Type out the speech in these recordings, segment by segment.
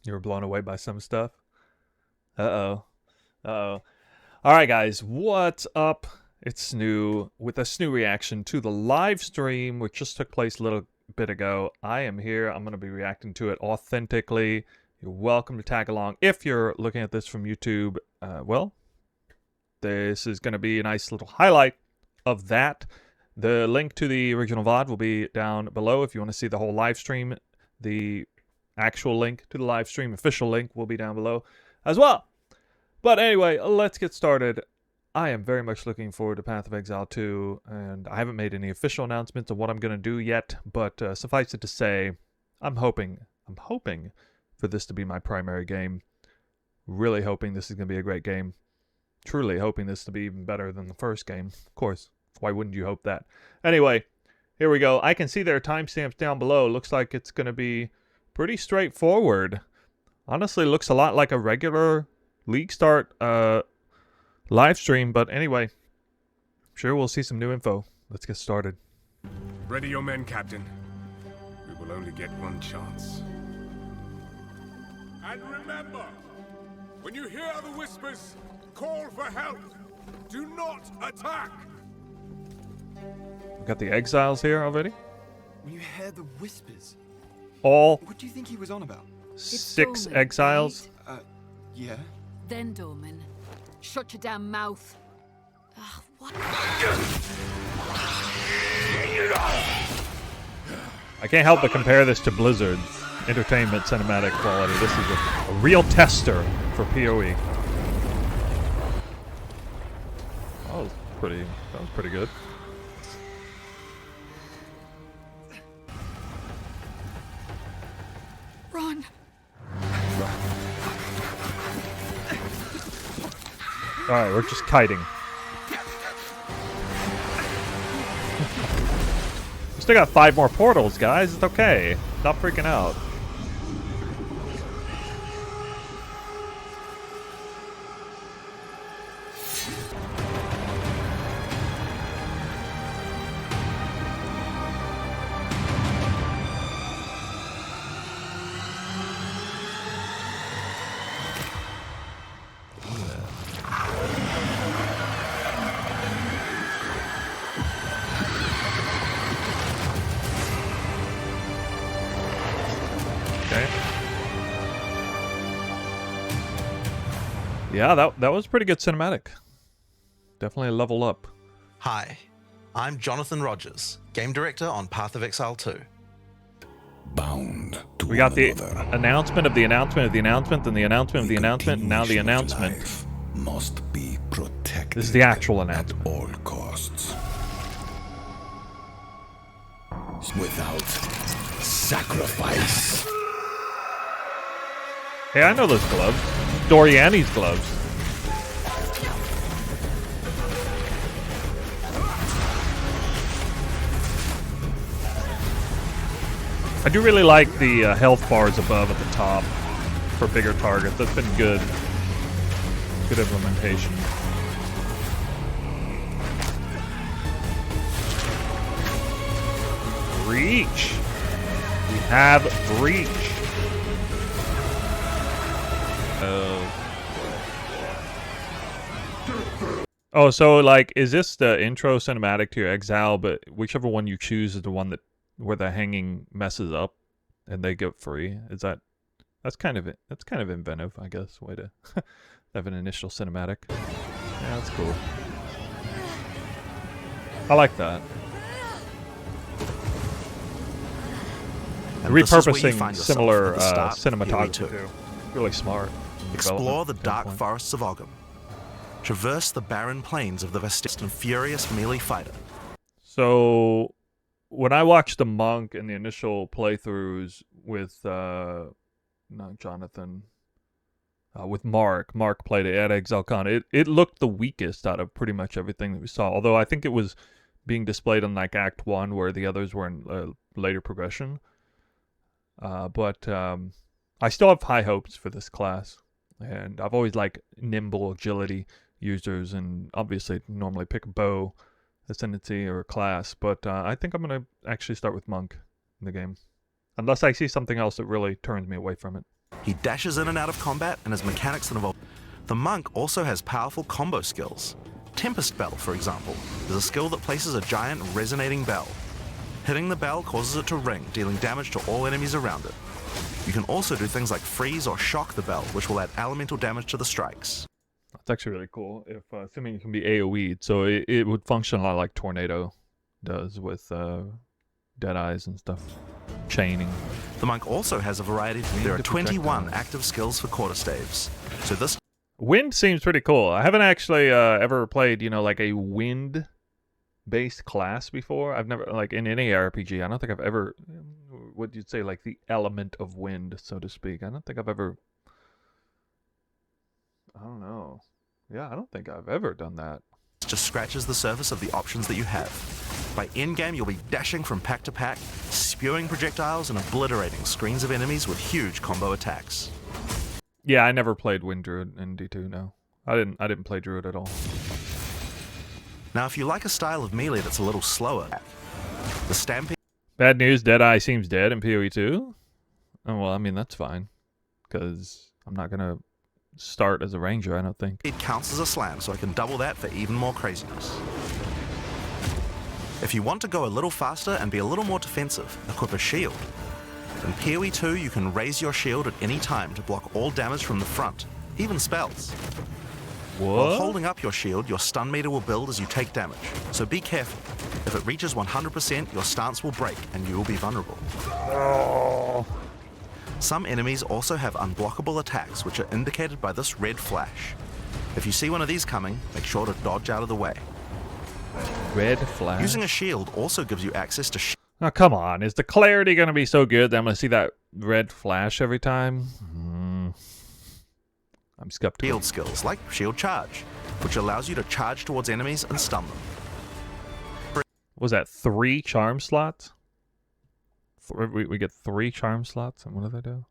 You were blown away by some stuff? Uh-oh. Uh-oh. Alright, guys. What's up? It's Snoo with a Snoo reaction to the live stream, which just took place a little bit ago. I am here. I'm going to be reacting to it authentically. You're welcome to tag along. If you're looking at this from YouTube, well, this is going to be a nice little highlight of that. The link to the original VOD will be down below if you want to see the whole live stream. The actual link to the live stream, official link, will be down below as well. But anyway, let's get started. I am very much looking forward to Path of Exile 2, and I haven't made any official announcements of what I'm going to do yet, but suffice it to say, I'm hoping for this to be my primary game. Really hoping this is going to be a great game. Truly hoping this to be even better than the first game. Of course, why wouldn't you hope that? Anyway, here we go. I can see there are timestamps down below. Looks like it's going to be pretty straightforward. Honestly, looks a lot like a regular League Start live stream, but anyway, I'm sure we'll see some new info. Let's get started. Ready your men, Captain. We will only get one chance. And remember, when you hear the whispers, call for help. Do not attack. We got the exiles here already. When you hear the whispers, All what do you think he was on about? six Dorman, exiles. Yeah. Then, Dorman, shut your damn mouth. Ugh, what? I can't help but compare this to Blizzard's entertainment cinematic quality. This is a real tester for PoE. That was pretty good. Run. Alright, we're just kiting. We still got 5 more portals, guys. It's okay. Stop freaking out. Okay. Yeah, that was pretty good cinematic. Definitely a level up. Hi, I'm Jonathan Rogers, Game Director on Path of Exile 2. Bound to We got the another. announcement of the announcement of the announcement, then the announcement of the announcement, and now the continuation of announcement. life must be protected. This is the actual at announcement. all costs. Without sacrifice. Hey, I know those gloves. Doriani's gloves. I do really like the health bars above at the top for bigger targets. That's been good. Good implementation. Breach. We have breach. Oh, so like, is this the intro cinematic to your Exile? But whichever one you choose is the one that where the hanging messes up, and they get free. Is that? That's kind of inventive, I guess. Way to have an initial cinematic. Yeah, that's cool. I like that. And this is where you Repurposing find yourself similar at the start of cinematography PoE2. too. Really smart. Explore the Development dark standpoint. forests of Ogham. Traverse the barren plains of the Vestist and furious melee fighter. So, when I watched the Monk in the initial playthroughs with, not Jonathan, with Mark played it at ExileCon, it looked the weakest out of pretty much everything that we saw. Although I think it was being displayed in like Act 1 where the others were in later progression. But I still have high hopes for this class. And I've always liked nimble agility users, and obviously normally pick a bow, ascendancy, or a class, but I think I'm going to actually start with Monk in the game. Unless I see something else that really turns me away from it. He dashes in and out of combat and has mechanics that involve. The monk also has powerful combo skills. Tempest Bell, for example, is a skill that places a giant resonating bell. Hitting the bell causes it to ring, dealing damage to all enemies around it. You can also do things like freeze or shock the bell, which will add elemental damage to the strikes. That's actually really cool. If assuming it can be AoE'd, so it would function a lot like Tornado does with Deadeyes and stuff. Chaining. The monk also has a variety. There are 21 active skills for quarterstaves. So this Wind seems pretty cool. I haven't actually ever played, you know, like a wind-based class before. I've never, like, in any RPG, I don't think I've ever, what you'd say, like, the element of wind, so to speak. I don't think I've ever, I don't know. Yeah, I don't think I've ever done that. just scratches the surface of the options that you have. By endgame, you'll be dashing from pack to pack, spewing projectiles and obliterating screens of enemies with huge combo attacks. Yeah, I never played Wind Druid in D2, no. I didn't play Druid at all. Now, if you like a style of melee that's a little slower, the Stampede Bad news, Deadeye seems dead in PoE2. Oh, well, I mean, that's fine. Because I'm not going to start as a ranger, I don't think. counts as a slam, so I can double that for even more craziness. If you want to go a little faster and be a little more defensive, equip a shield. In PoE2, you can raise your shield at any time to block all damage from the front, even spells. While What? holding up your shield, your stun meter will build as you take damage, so be careful. If it reaches 100%, your stance will break and you will be vulnerable. Some enemies also have unblockable attacks, which are indicated by this red flash. If you see one of these coming, make sure to dodge out of the way. Red flash? Using a shield also gives you access to Oh, come on. Is the clarity going to be so good that I'm going to see that red flash every time? I'm skeptical. shield skills like shield charge, which allows you to charge towards enemies and stun them. Was that 3 charm slots? We get 3 charm slots, and what do they do?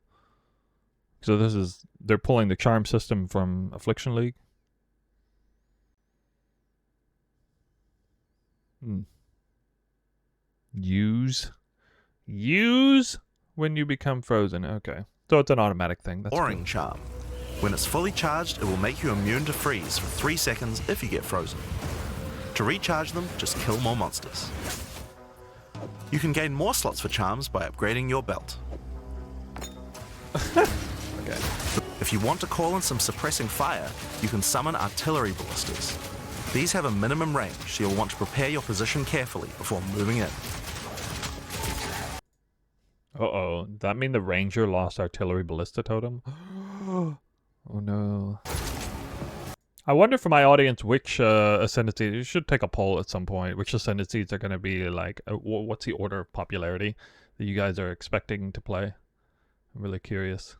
So this is, they're pulling the charm system from Affliction League? Use when you become frozen. Okay. So it's an automatic thing. That's Oring cool. charm. When it's fully charged, it will make you immune to freeze for 3 seconds if you get frozen. To recharge them, just kill more monsters. You can gain more slots for charms by upgrading your belt. Okay. If you want to call in some suppressing fire, you can summon artillery ballistas. These have a minimum range, so you'll want to prepare your position carefully before moving in. Uh-oh. Does that mean the ranger lost artillery ballista totem? Oh no. I wonder for my audience which ascendancies, you should take a poll at some point, which ascendancies are going to be like, what's the order of popularity that you guys are expecting to play? I'm really curious.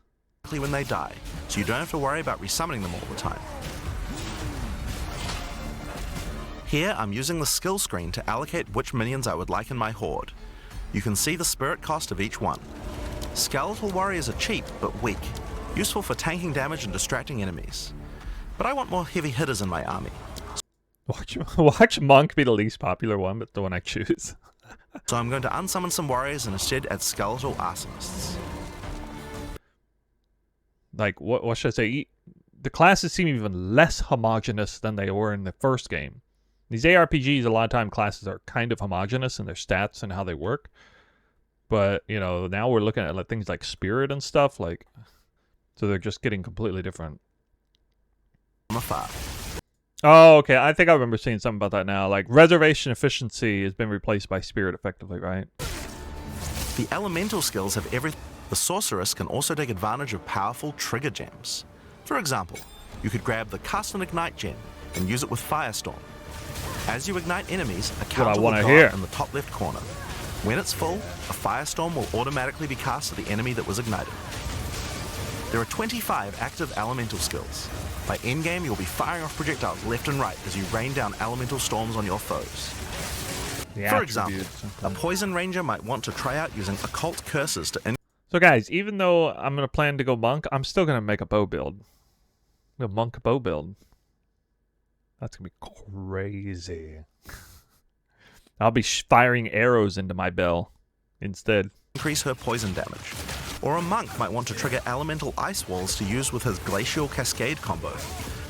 When they die, so you don't have to worry about resummoning them all the time. Here, I'm using the skill screen to allocate which minions I would like in my horde. You can see the spirit cost of each one. Skeletal warriors are cheap, but weak, useful for tanking damage and distracting enemies. But I want more heavy hitters in my army. Watch Monk be the least popular one, but the one I choose. So I'm going to unsummon some warriors and instead add skeletal arsonists. Like, what should I say? The classes seem even less homogenous than they were in the first game. These ARPGs, a lot of time classes are kind of homogenous in their stats and how they work. But, you know, now we're looking at like things like spirit and stuff, like, so they're just getting completely different. From afar. Oh, okay. I think I remember seeing something about that now. Like, reservation efficiency has been replaced by spirit effectively, right? The elemental skills have everything. The sorceress can also take advantage of powerful trigger gems. For example, you could grab the Cast and Ignite gem and use it with Firestorm. As you ignite enemies, a counter will go up in the top left corner. When it's full, a Firestorm will automatically be cast at the enemy that was ignited. There are 25 active elemental skills. By endgame, you'll be firing off projectiles left and right as you rain down elemental storms on your foes. For example, a poison ranger might want to try out using occult curses to So guys, even though I'm going to plan to go monk, I'm still going to make a bow build. A monk bow build. That's going to be crazy. I'll be firing arrows into my bell instead. increase her poison damage. Or a monk might want to trigger elemental ice walls to use with his glacial cascade combo.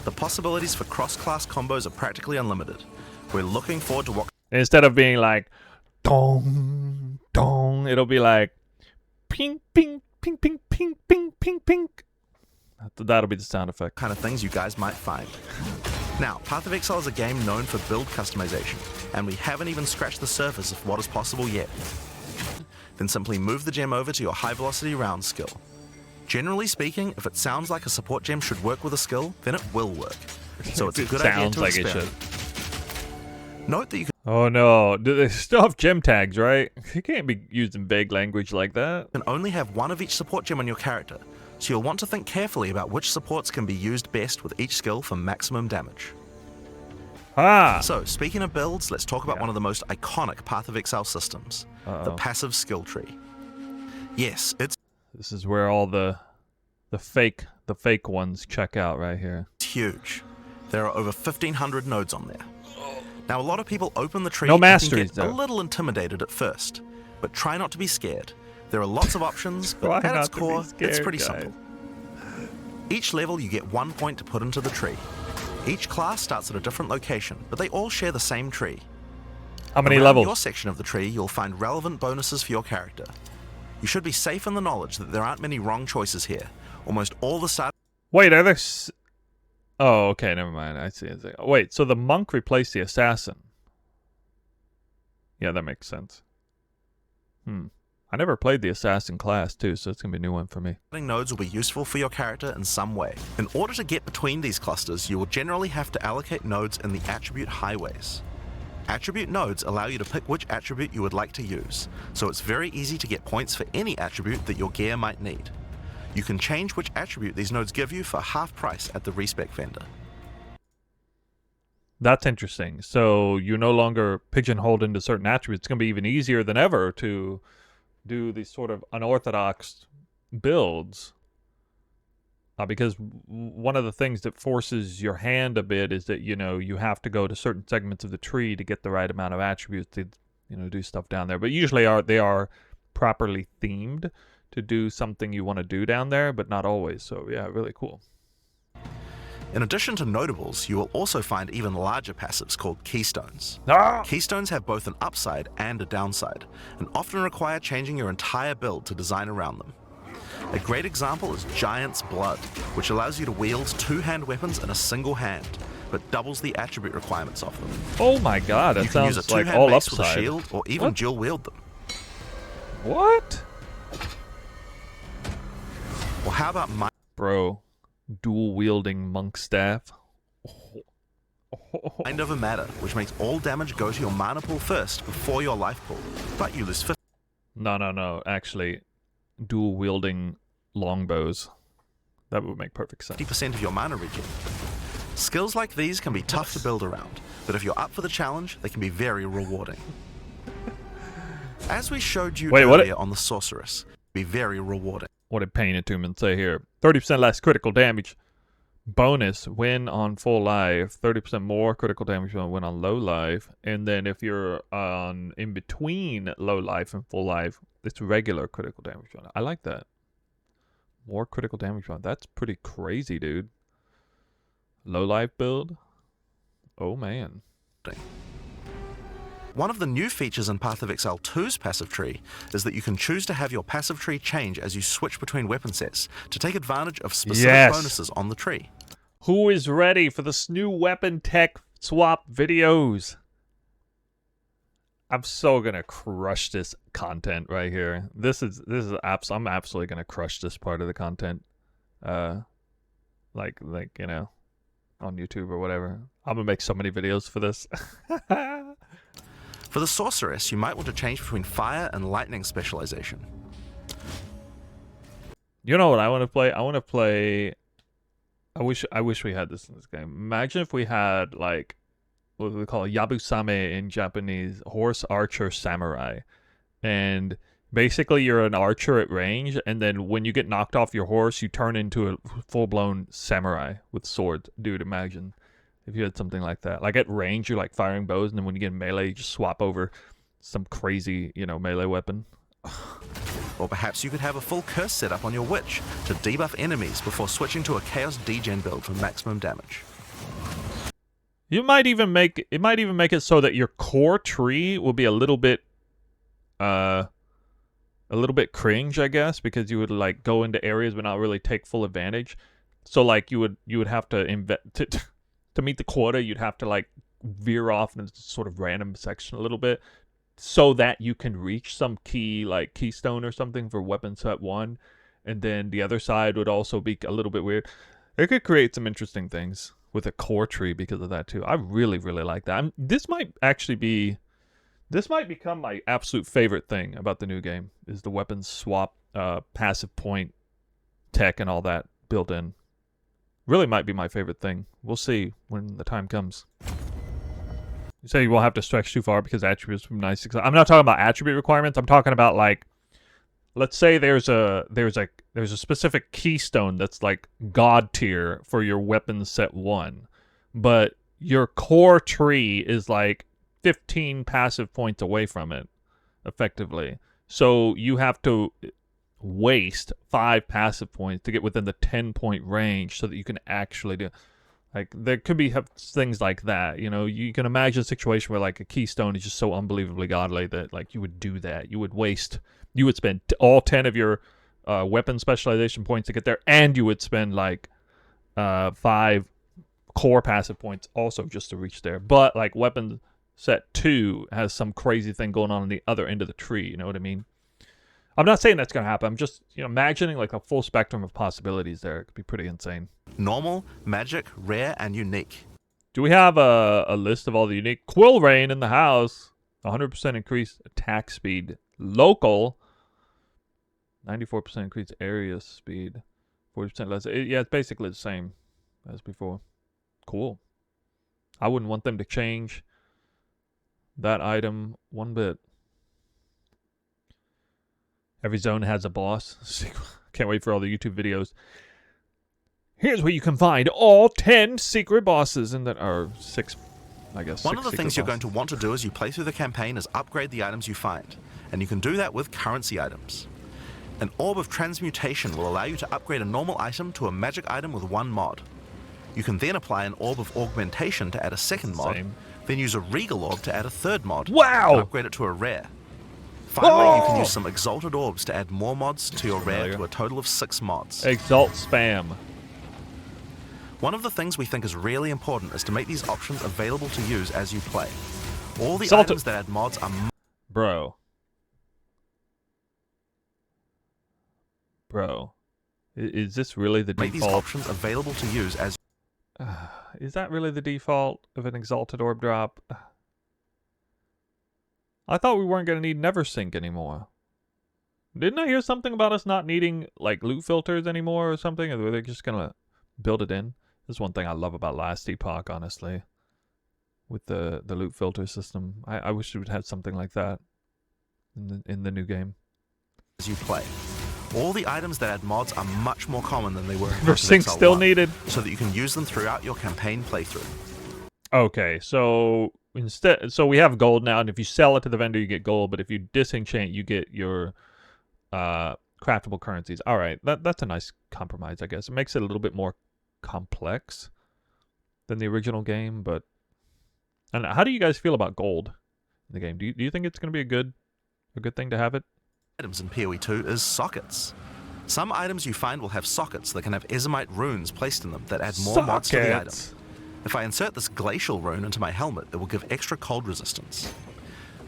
The possibilities for cross-class combos are practically unlimited. We're looking forward to what... Instead of being like, dong, dong, it'll be like, ping, ping, ping, ping, ping, ping, ping, ping. That'll be the sound effect. kind of things you guys might find. Now, Path of Exile is a game known for build customization, and we haven't even scratched the surface of what is possible yet. Then simply move the gem over to your high velocity round skill. Generally speaking, if it sounds like a support gem should work with a skill, then it will work. So it's a good idea to like experiment. it should. Note that you Oh no, they still have gem tags, right? You can't be using vague language like that. can only have one of each support gem on your character, so you'll want to think carefully about which supports can be used best with each skill for maximum damage. Ah! So, speaking of builds, let's talk about one of the most iconic Path of Exile systems, the passive skill tree. Yes, it's This is where all the fake ones check out right here. huge. There are over 1,500 nodes on there. Now, a lot of people open the tree No and can masteries, get a though. little intimidated at first, but try not to be scared. There are lots of options, Try but at its not to be core, it's scared, pretty guys. simple. Each level, you get 1 point to put into the tree. Each class starts at a different location, but they all share the same tree. How many Around levels? your section of the tree, you'll find relevant bonuses for your character. You should be safe in the knowledge that there aren't many wrong choices here. Almost all the start Wait, are there... Oh, okay, never mind. I see. Wait, so the monk replaced the assassin. Yeah, that makes sense. I never played the assassin class, too, so it's going to be a new one for me. nodes will be useful for your character in some way. In order to get between these clusters, you will generally have to allocate nodes in the attribute highways. Attribute nodes allow you to pick which attribute you would like to use, so it's very easy to get points for any attribute that your gear might need. You can change which attribute these nodes give you for half price at the respec vendor. That's interesting. So you no longer pigeonholed into certain attributes. It's going to be even easier than ever to do these sort of unorthodox builds. Because one of the things that forces your hand a bit is that, you have to go to certain segments of the tree to get the right amount of attributes to, do stuff down there. But usually they are properly themed to do something you want to do down there, but not always. So yeah, really cool. In addition to notables, you will also find even larger passives called keystones. Ah! Keystones have both an upside and a downside, and often require changing your entire build to design around them. A great example is Giant's Blood, which allows you to wield two-hand weapons in a single hand, but doubles the attribute requirements of them. Oh my god, that You can use sounds a like two-hand all mace with a upside. shield, or even What? dual wield them. What? Or how about Bro, dual wielding monk staff. Mind Over Matter, which makes all damage go to your mana pool first before your life pool, but you lose No. Actually, dual wielding longbows. That would make perfect sense. 50% of your mana regen. Skills like these can be tough to build around, but if you're up for the challenge, they can be very rewarding. As we showed you Wait, what? earlier on the Sorceress, be very rewarding. What did Pain and Tumen say here? 30% less critical damage. Bonus when on full life. 30% more critical damage when on low life. And then if you're on in between low life and full life, it's regular critical damage. I like that. More critical damage. That's pretty crazy, dude. Low life build? Oh, man. One of the new features in Path of Exile 2's passive tree is that you can choose to have your passive tree change as you switch between weapon sets to take advantage of specific Yes. bonuses on the tree. Who is ready for this new weapon tech swap videos? I'm so gonna crush this content right here. I'm absolutely gonna crush this part of the content. Like on YouTube or whatever. I'm gonna make so many videos for this. For the Sorceress, you might want to change between fire and lightning specialization. You know what I want to play? I want to play. I wish we had this in this game. Imagine if we had like what we call Yabusame in Japanese, horse archer samurai, and basically you're an archer at range, and then when you get knocked off your horse, you turn into a full-blown samurai with swords. Dude, imagine if you had something like that. Like at range, you're like firing bows, and then when you get in melee, you just swap over some crazy, melee weapon. Or perhaps you could have a full curse set up on your witch to debuff enemies before switching to a chaos degen build for maximum damage. You might even make it so that your core tree will be a little bit cringe, I guess, because you would like go into areas but not really take full advantage. So like you would have to to meet the quota, you'd have to like veer off in a sort of random section a little bit so that you can reach some key like keystone or something for weapon set 1, and then the other side would also be a little bit weird. It could create some interesting things with a core tree because of that too. I really like that. This might become my absolute favorite thing about the new game is the weapons swap, passive point tech and all that built in. Really might be my favorite thing. We'll see when the time comes. You say you won't have to stretch too far because attributes from nice. I'm not talking about attribute requirements. I'm talking about like, let's say there's a specific keystone that's like god tier for your weapon set 1, but your core tree is like 15 passive points away from it, effectively. So you have to waste 5 passive points to get within the 10-point range so that you can actually do. Like, there could be things like that, you know. You can imagine a situation where, like, a keystone is just so unbelievably godly that, like, you would do that. You would spend all 10 of your weapon specialization points to get there, and you would spend, like, 5 core passive points also just to reach there. But, like, weapon set 2 has some crazy thing going on the other end of the tree, you know what I mean? I'm not saying that's going to happen. I'm just, imagining, like, a full spectrum of possibilities there. It could be pretty insane. Normal, magic, rare, and unique. Do we have a list of all the unique? Quill Rain in the house. 100% increased attack speed. Local. 94% increased area speed. 40% less. Yeah, it's basically the same as before. Cool. I wouldn't want them to change that item one bit. Every zone has a boss. Can't wait for all the YouTube videos. Here's where you can find all 10 secret bosses, and that are 6, I guess. One of the things you're going to want to do as you play through the campaign is upgrade the items you find, and you can do that with currency items. An Orb of Transmutation will allow you to upgrade a normal item to a magic item with 1 mod. You can then apply an Orb of Augmentation to add a second mod, then use a Regal Orb to add a third mod, and upgrade it to a rare. Finally, you can use some Exalted Orbs to add more mods to your rare to a total of 6 mods. Exalt spam. One of the things we think is really important is to make these options available to use as you play. All the Exalted items that add mods are... Bro. Is this really the Make default? these options available to use as... Is that really the default of an Exalted Orb drop? I thought we weren't going to need Neversink anymore. Didn't I hear something about us not needing, like, loot filters anymore or something? Or were they just going to build it in? This is one thing I love about Last Epoch, honestly. With the loot filter system. I wish we would have something like that in the new game. As you play. All the items that add mods are much more common than they were in Neversink still needed. So that you can use them throughout your campaign playthrough. Okay, so... So we have gold now, and if you sell it to the vendor, you get gold. But if you disenchant, you get your craftable currencies. All right, that's a nice compromise, I guess. It makes it a little bit more complex than the original game. But and how do you guys feel about gold in the game? Do you think it's going to be a good thing to have it? Items in PoE2 is sockets. Some items you find will have sockets that can have Ezomite runes placed in them that add more mods to the item. If I insert this glacial rune into my helmet, it will give extra cold resistance.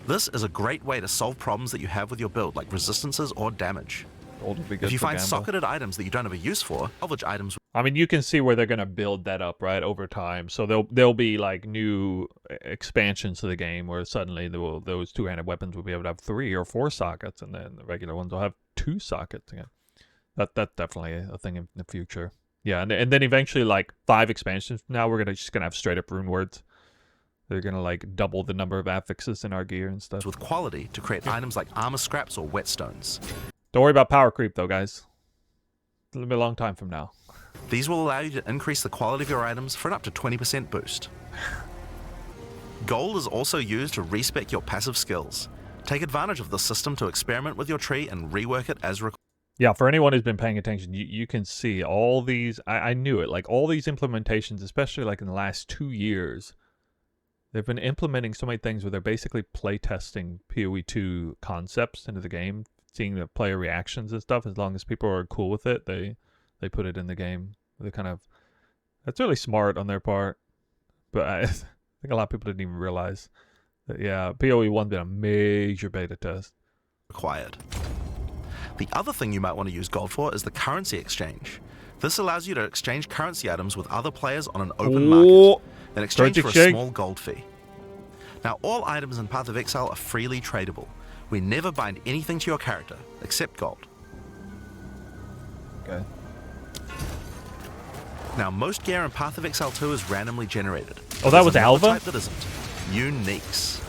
This is a great way to solve problems that you have with your build, like resistances or damage. If you find socketed items that you don't have a use for, salvage items... I mean, you can see where they're going to build that up, right, over time. So there'll be, like, new expansions to the game where suddenly those two-handed weapons will be able to have 3 or 4 sockets, and then the regular ones will have 2 sockets again. That's definitely a thing in the future. Yeah, and then eventually, like, 5 expansions from now, we're just gonna have straight up rune words. They're gonna, like, double the number of affixes in our gear and stuff. With quality to create items like armor scraps or whetstones. Don't worry about power creep, though, guys. It'll be a long time from now. These will allow you to increase the quality of your items for an up to 20% boost. Gold is also used to respec your passive skills. Take advantage of the system to experiment with your tree and rework it as required. Yeah, for anyone who's been paying attention, you can see all these. I knew it. Like all these implementations, especially like in the last 2 years, they've been implementing so many things where they're basically playtesting PoE2 concepts into the game, seeing the player reactions and stuff. As long as people are cool with it, they put it in the game. They kind of, that's really smart on their part. But I think a lot of people didn't even realize that. Yeah, PoE1 been a major beta test. The other thing you might want to use gold for is the currency exchange. This allows you to exchange currency items with other players on an open market in exchange for a small gold fee. Now, all items in Path of Exile are freely tradable. We never bind anything to your character, except gold. Okay. Now, most gear in Path of Exile 2 is randomly generated. Oh, that was There's another Alva? type that isn't. Uniques.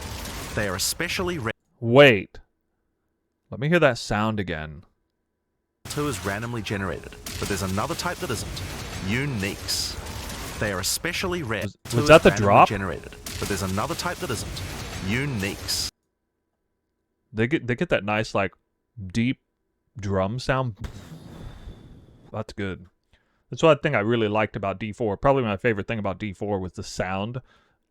They are especially rare. Wait. Let me hear that sound again. 2 is randomly generated, but there's another type that isn't. Uniques. They are especially rare. Was that the randomly drop? Generated, but there's another type that isn't. Uniques. They get that nice like deep drum sound. That's good. That's one thing I really liked about D4. Probably my favorite thing about D4 was the sound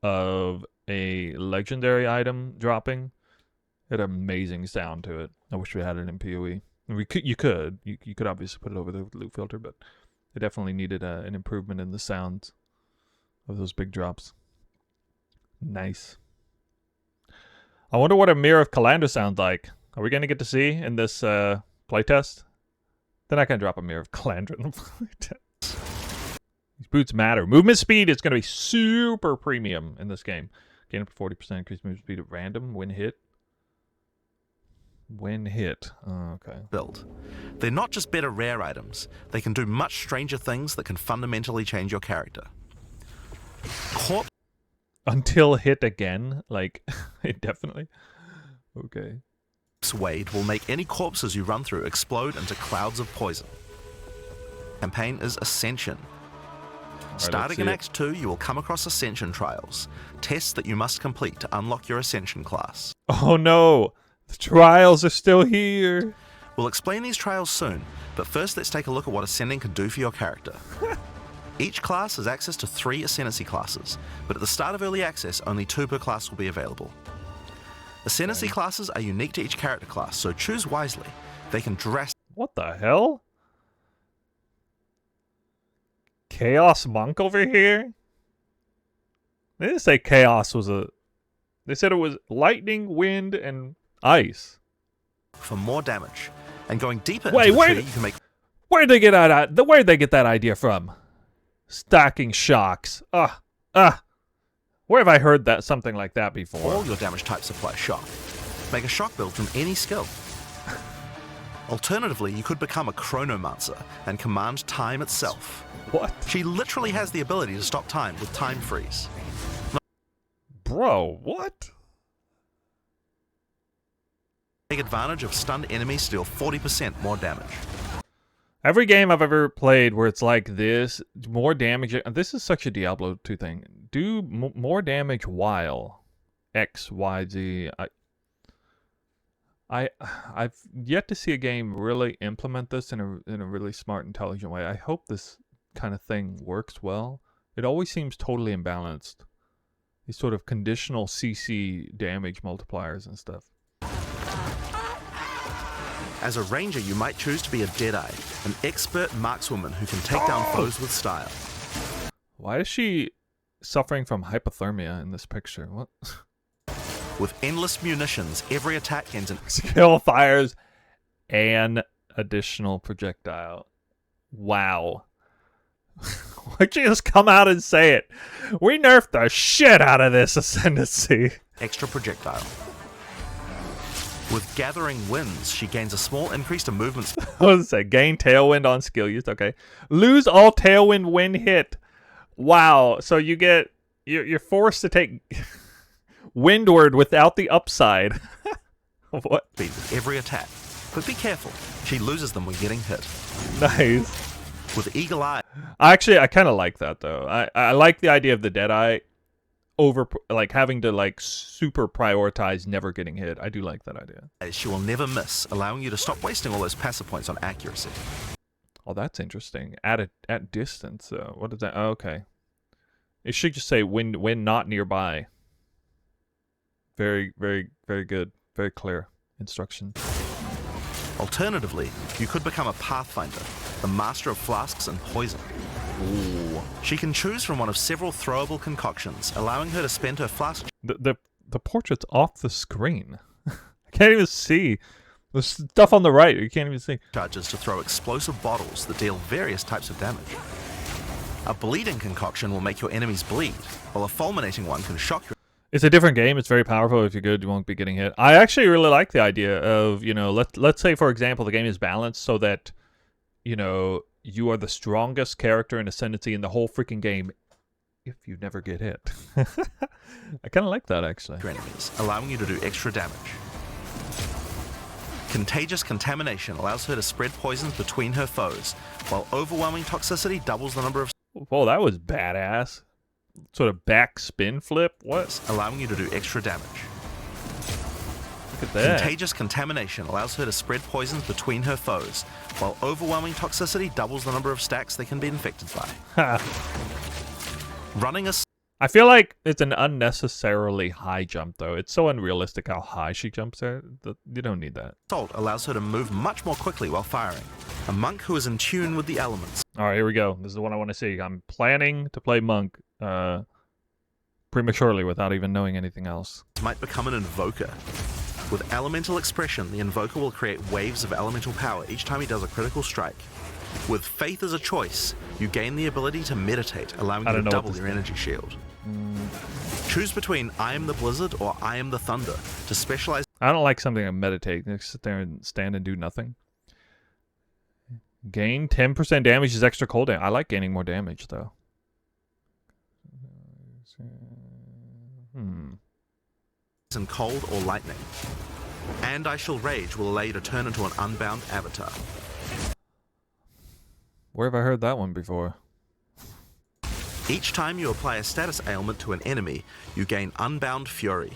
of a legendary item dropping. It had an amazing sound to it. I wish we had it in PoE. You could obviously put it over the loop filter, but it definitely needed an improvement in the sounds of those big drops. Nice. I wonder what a Mirror of Calandra sounds like. Are we going to get to see in this playtest? Then I can drop a Mirror of Calandra in the playtest. These boots matter. Movement speed is going to be super premium in this game. Gain up to 40% increased movement speed at random when hit. When hit. Oh, okay. Build. They're not just better rare items. They can do much stranger things that can fundamentally change your character. Corpse Until hit again? Like, indefinitely? Okay. Wade will make any corpses you run through explode into clouds of poison. Campaign is Ascension. Starting in Act 2, you will come across Ascension trials. Tests that you must complete to unlock your Ascension class. Oh no! The trials are still here! We'll explain these trials soon, but first let's take a look at what Ascending can do for your character. Each class has access to 3 Ascendancy classes, but at the start of early access, only 2 per class will be available. Ascendancy classes are unique to each character class, so choose wisely. They can What the hell? Chaos Monk over here? They didn't say Chaos was a... They said it was lightning, wind, and ice. for more damage. And going deeper Wait, into the where- tree, you can make Where'd they get that idea from? Stacking shocks. Where have I heard that something like that before? all your damage types apply shock. Make a shock build from any skill. Alternatively, you could become a chronomancer and command time itself. What? She literally has the ability to stop time with time freeze. Bro, what? Take advantage of stunned enemies to deal 40% more damage. Every game I've ever played where it's like this, more damage. This is such a Diablo 2 thing. Do more damage while X, Y, Z. I've yet to see a game really implement this in a really smart, intelligent way. I hope this kind of thing works well. It always seems totally imbalanced. These sort of conditional CC damage multipliers and stuff. As a ranger, you might choose to be a Deadeye, an expert markswoman who can take down foes with style. Why is she suffering from hypothermia in this picture? What? With endless munitions, every attack ends in Skill fires an additional projectile. Wow. Why'd you just come out and say it? We nerfed the shit out of this Ascendancy. extra projectile. With gathering winds, she gains a small increase to movement speed. What does it say? Gain tailwind on skill used. Okay. Lose all tailwind when hit. Wow. So you get... You're forced to take windward without the upside. What? with every attack. But be careful, she loses them when getting hit. Nice. With Eagle Eye, Actually, I kind of like that, though. I like the idea of the Deadeye like having to like super prioritize never getting hit. I do like that idea. She will never miss, allowing you to stop wasting all those passive points on accuracy. Oh, that's interesting. At distance. What is that? Oh, okay. It should just say when not nearby. Very, very, very good. Very clear instruction. Alternatively, you could become a Pathfinder, the master of flasks and poison. Ooh. She can choose from one of several throwable concoctions, allowing her to spend her flask The portrait's off the screen. I can't even see. The stuff on the right, you can't even see. charges to throw explosive bottles that deal various types of damage. A bleeding concoction will make your enemies bleed, while a fulminating one can shock your... It's a different game. It's very powerful. If you're good, you won't be getting hit. I actually really like the idea of, you know, let's say, for example, the game is balanced so that, you know, you are the strongest character in Ascendancy in the whole freaking game if you never get hit. I kind of like that, actually. your enemies, allowing you to do extra damage. Contagious contamination allows her to spread poisons between her foes, while overwhelming toxicity doubles the number of... Whoa, that was badass. Sort of back spin flip? What? allowing you to do extra damage. Look at that. Contagious contamination allows her to spread poisons between her foes, while overwhelming toxicity doubles the number of stacks they can be infected by. Running a I feel like it's an unnecessarily high jump, though. It's so unrealistic how high she jumps there. You don't need that. assault allows her to move much more quickly while firing. A monk who is in tune with the elements. All right, here we go. This is the one I want to see. I'm planning to play Monk prematurely without even knowing anything else. Might become an invoker. With elemental expression, the invoker will create waves of elemental power each time he does a critical strike. With faith as a choice, you gain the ability to meditate, allowing you to double your energy shield. Choose between I am the blizzard or I am the thunder to specialize. I don't like something I meditate. Just sit there and stand and do nothing. Gain 10% damage is extra cooldown. I like gaining more damage, though. In cold or lightning. And I shall rage will allow you to turn into an unbound avatar. Where have I heard that one before? Each time you apply a status ailment to an enemy, you gain Unbound Fury.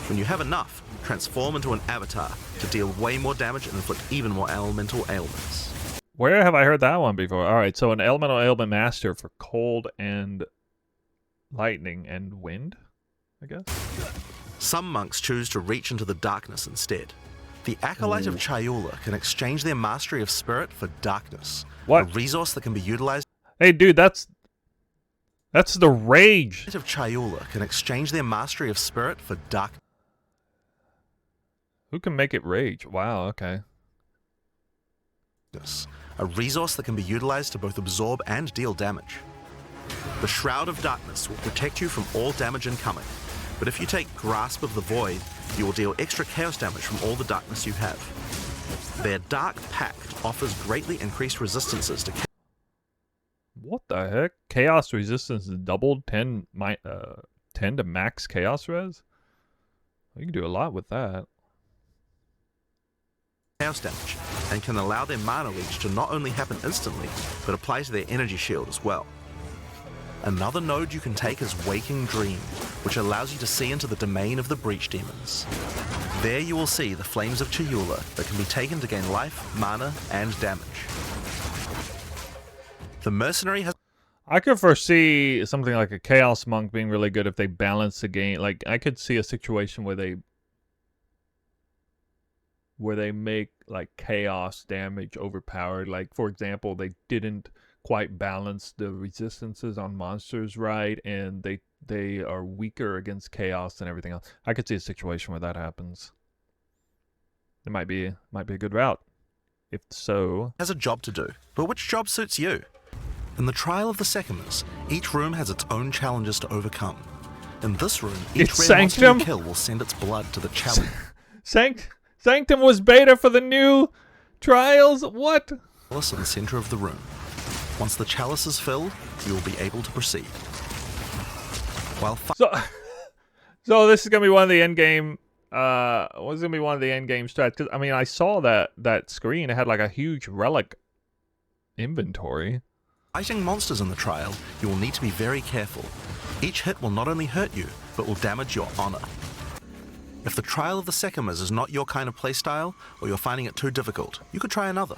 When you have enough, transform into an avatar to deal way more damage and inflict even more elemental ailments. Where have I heard that one before? Alright, so an elemental ailment master for cold and lightning and wind, I guess? Some monks choose to reach into the darkness instead. The Acolyte of Chayula can exchange their mastery of spirit for darkness. What? A resource that can be utilized... Hey, dude, that's the rage. The Acolyte of Chayula can exchange their mastery of spirit for darkness. Who can make it rage? Wow, okay. A resource that can be utilized to both absorb and deal damage. The Shroud of Darkness will protect you from all damage incoming, but if you take Grasp of the Void, you will deal extra chaos damage from all the darkness you have. Their Dark Pact offers greatly increased resistances to What the heck? Chaos resistance is doubled 10 to max chaos res? You can do a lot with that. chaos damage, and can allow their mana leech to not only happen instantly, but apply to their energy shield as well. Another node you can take is Waking Dream, which allows you to see into the domain of the Breach Demons. There you will see the Flames of Chayula that can be taken to gain life, mana, and damage. The Mercenary has... I could foresee something like a Chaos Monk being really good if they balance the game. Like, I could see a situation where they make, like, chaos damage overpowered. Like, for example, they didn't quite balance the resistances on monsters right, and they are weaker against chaos and everything else. I could see a situation where that happens. It might be a good route. If so, has a job to do, but which job suits you? In the Trial of the Seconders, each room has its own challenges to overcome. In this room, each It's rare monster you Sanctum? kill will send its blood to the chalice. Sanctum was beta for the new trials? What? In the center of the room. Once the chalice is filled, you will be able to proceed. While So this is gonna be one of the end game. What's gonna be one of the end game strats? Because I mean, I saw that screen. It had like a huge relic inventory. fighting monsters in the trial, you will need to be very careful. Each hit will not only hurt you, but will damage your honor. If the Trial of the Sekimas is not your kind of playstyle, or you're finding it too difficult, you could try another.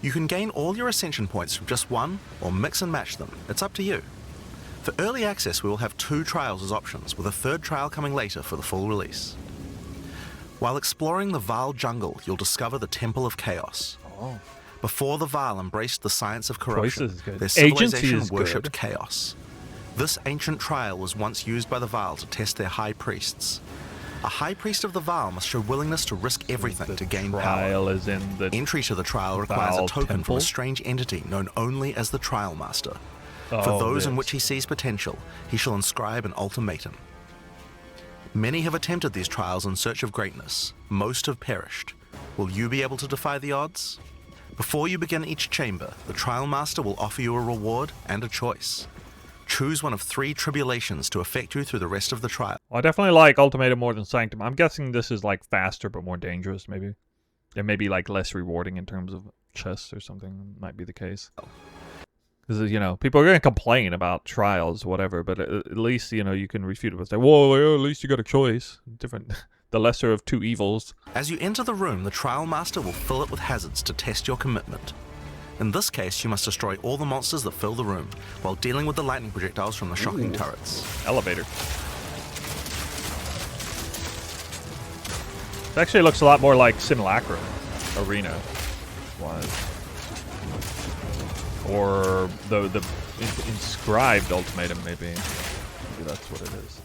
You can gain all your Ascension points from just one, or mix and match them. It's up to you. For early access, we will have 2 trials as options, with a 3rd trial coming later for the full release. While exploring the Vaal jungle, you'll discover the Temple of Chaos. Oh. Before the Vaal embraced the science of corruption, Choice is good. their Agency civilization is worshipped good. chaos. This ancient trial was once used by the Vaal to test their high priests. A high priest of the Vaal must show willingness to risk everything to gain power. Trial is in the Entry to the trial requires Vaal a token temple? from a strange entity known only as the Trial Master. For Oh, those in this. which he sees potential, he shall inscribe an ultimatum. Many have attempted these trials in search of greatness. Most have perished. Will you be able to defy the odds? Before you begin each chamber, the Trial Master will offer you a reward and a choice. Choose one of 3 tribulations to affect you through the rest of the trial. Well, I definitely like Ultimatum more than Sanctum. I'm guessing this is like faster but more dangerous, maybe. And maybe like less rewarding in terms of chests or something. Might be the case. Because, you know, people are going to complain about trials, whatever, but at least, you know, you can refute it and say, whoa, at least you got a choice. Different, the lesser of 2 evils. As you enter the room, the Trial Master will fill it with hazards to test your commitment. In this case, you must destroy all the monsters that fill the room, while dealing with the lightning projectiles from the shocking turrets. Elevator. It actually looks a lot more like Simulacrum Arena was. Or the inscribed Ultimatum, maybe. Maybe that's what it is.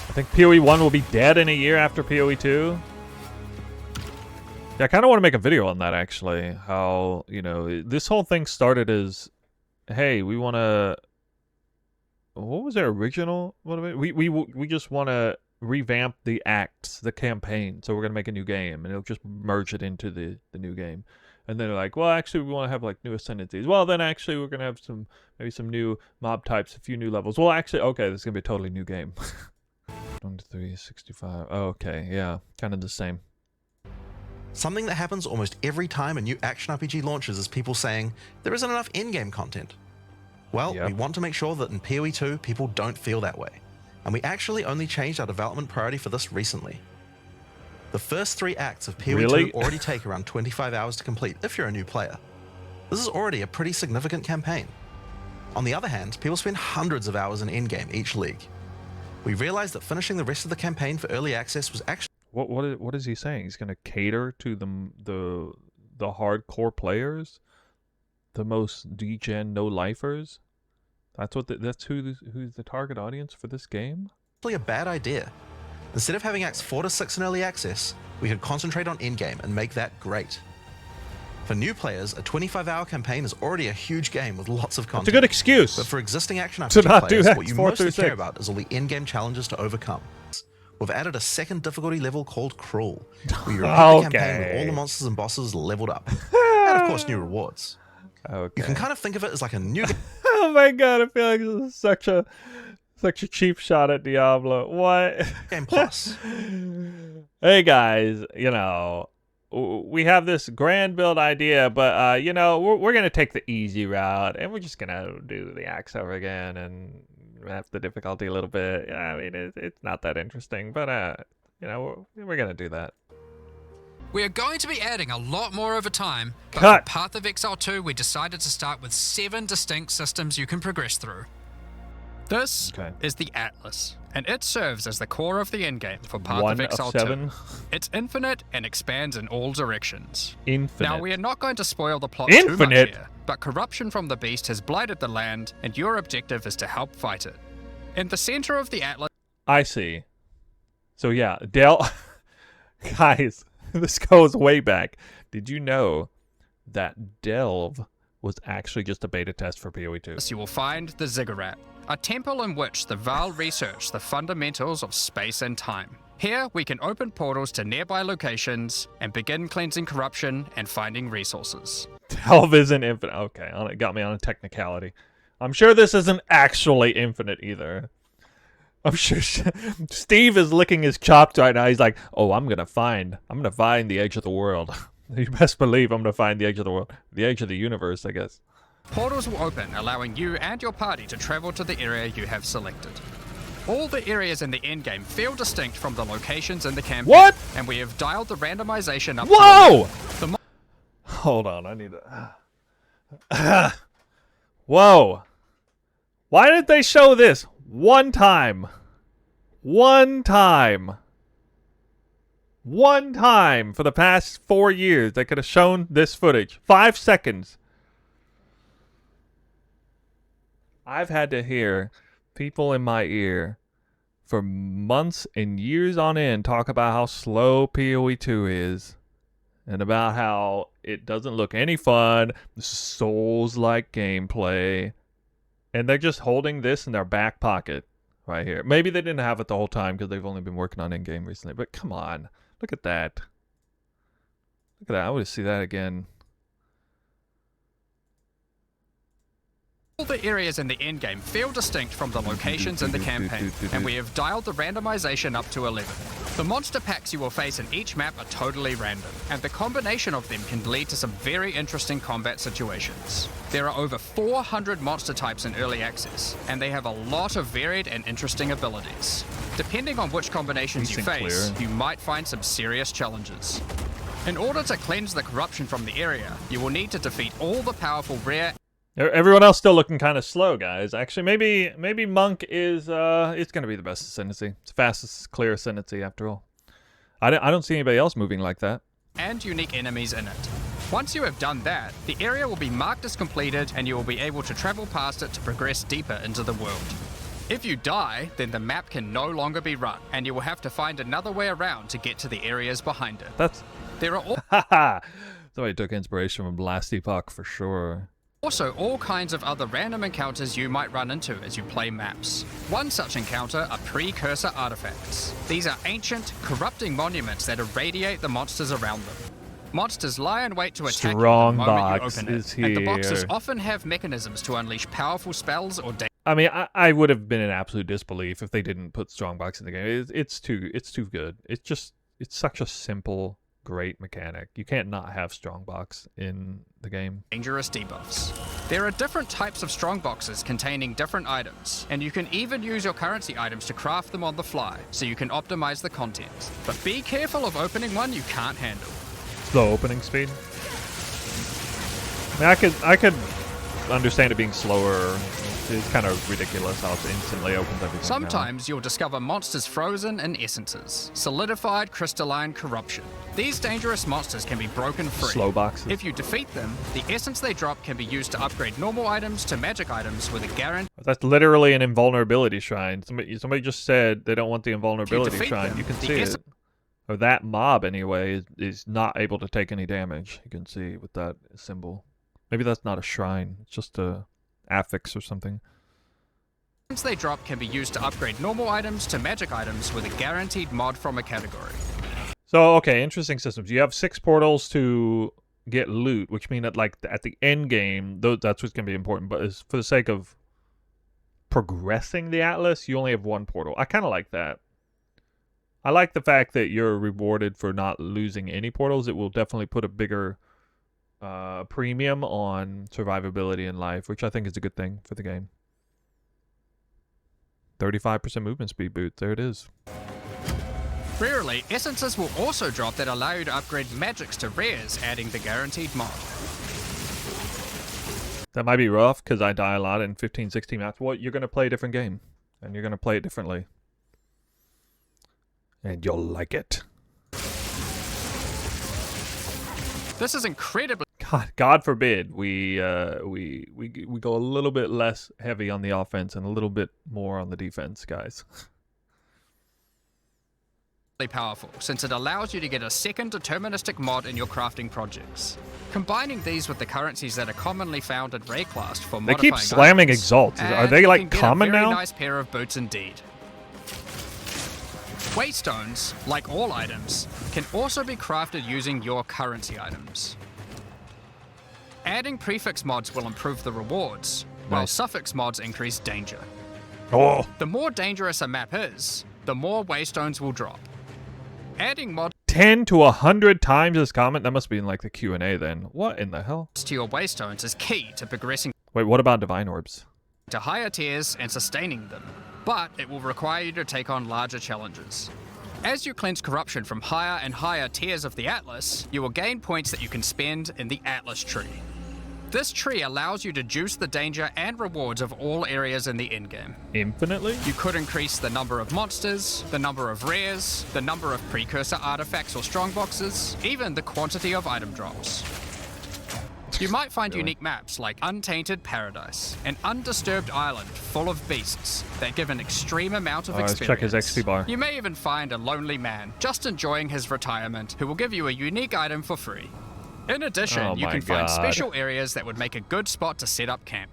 I think PoE1 will be dead in a year after PoE2. Yeah, I kind of want to make a video on that, actually. How, you know, this whole thing started as, hey, we want to... What was their original motivation? We just want to revamp the acts, the campaign, so we're going to make a new game, and it'll just merge it into the new game. And then they're like, well, actually, we want to have, like, new ascendancies. Well, then, actually, we're going to have maybe some new mob types, a few new levels. Well, actually, okay, this is going to be a totally new game. 23, 65. Oh, okay, yeah, kind of the same. Something that happens almost every time a new action RPG launches is people saying, there isn't enough in-game content. Well, Yep. we want to make sure that in PoE2, people don't feel that way. And we actually only changed our development priority for this recently. The first 3 acts of PoE2 Really? already take around 25 hours to complete if you're a new player. This is already a pretty significant campaign. On the other hand, people spend hundreds of hours in endgame each league. We realized that finishing the rest of the campaign for early access was actually What is he saying? He's going to cater to the hardcore players, the most degen no-lifers. That's who's the target audience for this game. a bad idea. Instead of having acts 4 to 6 in early access, we could concentrate on endgame and make that great. For new players, a 25-hour campaign is already a huge game with lots of content. It's a good excuse. But for existing action To RPG not do players, Acts what you 4 mostly through care 6. about is all the endgame challenges to overcome. We've added a 2nd difficulty level called Cruel, where you repeat the campaign with all the monsters and bosses leveled up. And of course, new rewards. Okay. You can kind of think of it as like a new Oh my god, I feel like this is such a cheap shot at Diablo. What? game plus. Hey guys, you know, we have this grand build idea, but you know, we're gonna take the easy route, and we're just gonna do the axe over again and up the difficulty a little bit. Yeah, I mean, it's not that interesting, but you know, we're gonna do that. We are going to be adding a lot more over time, but Cut. for Path of Exile 2, we decided to start with 7 distinct systems you can progress through. This Okay. is the Atlas, and it serves as the core of the endgame for Path One of of Exile 7. 2. It's infinite and expands in all directions. Infinite. Now, we are not going to spoil the plot too Infinite? much here, but corruption from the beast has blighted the land, and your objective is to help fight it. In the center of the Atlas, I see. So yeah, guys, this goes way back. Did you know that Delve was actually just a beta test for PoE2? you will find the Ziggurat, a temple in which the Vaal research the fundamentals of space and time. Here, we can open portals to nearby locations and begin cleansing corruption and finding resources. Delve isn't infinite. Okay, it got me on a technicality. I'm sure this isn't actually infinite either. I'm sure Steve is licking his chops right now. He's like, "Oh, I'm gonna find the edge of the world." You best believe I'm gonna find the edge of the world, the edge of the universe, I guess. Portals will open, allowing you and your party to travel to the area you have selected. All the areas in the endgame feel distinct from the locations in the campaign. What? And we have dialed the randomization up Whoa! to the Hold on, I need to... Whoa! Why did they show this? One time. One time. One time for the past 4 years they could have shown this footage. 5 seconds. I've had to hear people in my ear for months and years on end talk about how slow PoE2 is. And about how it doesn't look any fun. Souls-like gameplay. And they're just holding this in their back pocket right here. Maybe they didn't have it the whole time because they've only been working on Endgame recently. But come on. Look at that. Look at that. I want to see that again. All the areas in the endgame feel distinct from the locations in the campaign, and we have dialed the randomization up to 11. The monster packs you will face in each map are totally random, and the combination of them can lead to some very interesting combat situations. There are over 400 monster types in early access, and they have a lot of varied and interesting abilities. Depending on which combinations you face, you might find some serious challenges. In order to cleanse the corruption from the area, you will need to defeat all the powerful rare. Everyone else still looking kind of slow, guys. Actually, maybe Monk is it's gonna be the best ascendancy. It's the fastest clear ascendancy after all. I don't see anybody else moving like that. And unique enemies in it. Once you have done that, the area will be marked as completed, and you will be able to travel past it to progress deeper into the world. If you die, then the map can no longer be run, and you will have to find another way around to get to the areas behind it. There are Haha. Somebody took inspiration from Last Epoch for sure. also all kinds of other random encounters you might run into as you play maps. One such encounter are precursor artifacts. These are ancient, corrupting monuments that irradiate the monsters around them. Monsters lie in wait to attack you the moment you open it, and the boxes often have mechanisms to unleash powerful spells or I mean, I would have been in absolute disbelief if they didn't put Strongbox in the game. It's too good. It's such a simple, great mechanic. You can't not have Strongbox in the game. Dangerous debuffs. There are different types of strongboxes containing different items, and you can even use your currency items to craft them on the fly, so you can optimize the content. But be careful of opening one you can't handle. Slow opening speed. I mean, I could understand it being slower. It's kind of ridiculous how it instantly opens everything. Sometimes you'll discover monsters frozen in essences, solidified crystalline corruption. These dangerous monsters can be broken free. Slow boxes. If you defeat them, the essence they drop can be used to upgrade normal items to magic items with a guarantee. That's literally an invulnerability shrine. Somebody just said they don't want the invulnerability shrine. You can see it. Or that mob, anyway, is not able to take any damage. You can see with that symbol. Maybe that's not a shrine. It's just a affix or something. Since they drop can be used to upgrade normal items to magic items with a guaranteed mod from a category. So, okay, interesting systems. You have 6 portals to get loot, which means that, like, at the end game, that's what's going to be important. But as for the sake of progressing the Atlas, you only have 1 portal. I kind of like that. I like the fact that you're rewarded for not losing any portals. It will definitely put a bigger premium on survivability in life, which I think is a good thing for the game. 35% movement speed boot. There it is. Rarely, essences will also drop that allow you to upgrade magics to rares, adding the guaranteed mod. That might be rough because I die a lot in 15, 16 maps. Well, you're going to play a different game, and you're going to play it differently. And you'll like it. This is incredibly... God forbid we go a little bit less heavy on the offense and a little bit more on the defense, guys. Powerful, since it allows you to get a second deterministic mod in your crafting projects. Combining these with the currencies that are commonly found in Rayclast for modifying They keep slamming items, exalts. Are they like common now? A very now? nice pair of boots indeed. Waystones, like all items, can also be crafted using your currency items. Adding prefix mods will improve the rewards, while suffix mods increase danger. Oh. The more dangerous a map is, the more waystones will drop. Adding mods 10 to 100 times as common? That must be in like the Q&A then. What in the hell? to your waystones is key to progressing. Wait, what about divine orbs? to higher tiers and sustaining them, but it will require you to take on larger challenges. As you cleanse corruption from higher and higher tiers of the Atlas, you will gain points that you can spend in the Atlas tree. This tree allows you to juice the danger and rewards of all areas in the endgame. Infinitely? You could increase the number of monsters, the number of rares, the number of precursor artifacts or strongboxes, even the quantity of item drops. You might find unique maps like Untainted Paradise, an undisturbed island full of beasts that give an extreme amount of experience. Let's check his XP bar. You may even find a lonely man just enjoying his retirement who will give you a unique item for free. In addition, you can find special areas that would make a good spot to set up camp.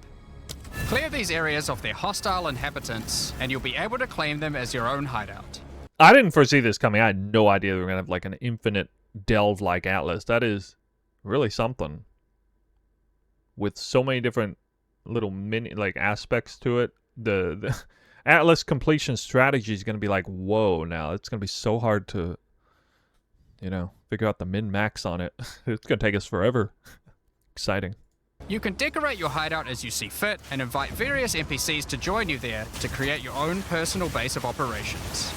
Clear these areas of their hostile inhabitants, and you'll be able to claim them as your own hideout. I didn't foresee this coming. I had no idea we were going to have like an infinite delve-like Atlas. That is really something. With so many different little mini like aspects to it. The Atlas completion strategy is going to be like, whoa, now. It's going to be so hard to, you know, figure out the min-max on it. It's going to take us forever. Exciting. You can decorate your hideout as you see fit and invite various NPCs to join you there to create your own personal base of operations.